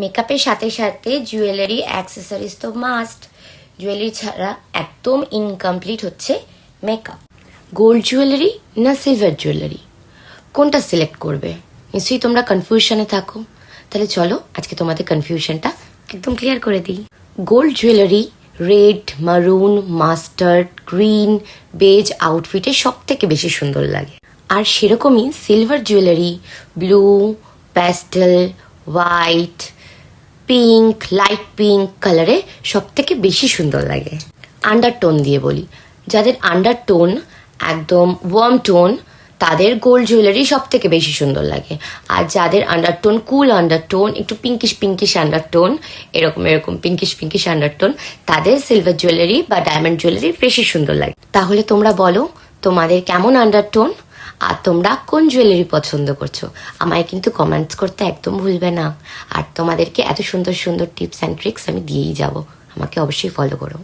মেকআপের সাথে সাথে জুয়েলারি অ্যাক্সেসরিজ তো মাস্ট। জুয়েলারি ছাড়া একদম ইনকমপ্লিট হচ্ছে মেকআপ। গোল্ড জুয়েলারি না সিলভার জুয়েলারি, কোনটা সিলেক্ট করবে? নিশ্চয়ই তোমরা কনফিউশনে থাকো। তাহলে চলো আজকে তোমাদের কনফিউশনটা একদম ক্লিয়ার করে দিই। গোল্ড জুয়েলারি রেড, মারুন, মাস্টার্ড, গ্রিন, বেজ আউটফিটে সব থেকে বেশি সুন্দর লাগে। আর সেরকমই silver jewellery blue, pastel, white, pink, light pink কালারে সব থেকে বেশি সুন্দর লাগে। আন্ডারটোন দিয়ে বলি, যাদের আন্ডারটোন একদম ওয়ার্ম টোন তাদের গোল্ড জুয়েলারি সব থেকে বেশি সুন্দর লাগে। আর যাদের আন্ডারটোন কুল আন্ডারটোন, একটু পিঙ্কিশ পিঙ্কিশ আন্ডারটোন, এরকম পিঙ্কিশ পিঙ্কিশ আন্ডারটোন, তাদের সিলভার জুয়েলারি বা ডায়মন্ড জুয়েলারি বেশি সুন্দর লাগে। তাহলে তোমরা বলো তোমাদের কেমন আন্ডারটোন আর তোমরা কোন জুয়েলারি পছন্দ করছো? আমায় কিন্তু কমেন্টস করতে একদম ভুলবে না। আর তোমাদেরকে এত সুন্দর সুন্দর টিপস অ্যান্ড ট্রিক্স আমি দিয়েই যাব, আমাকে অবশ্যই ফলো করো।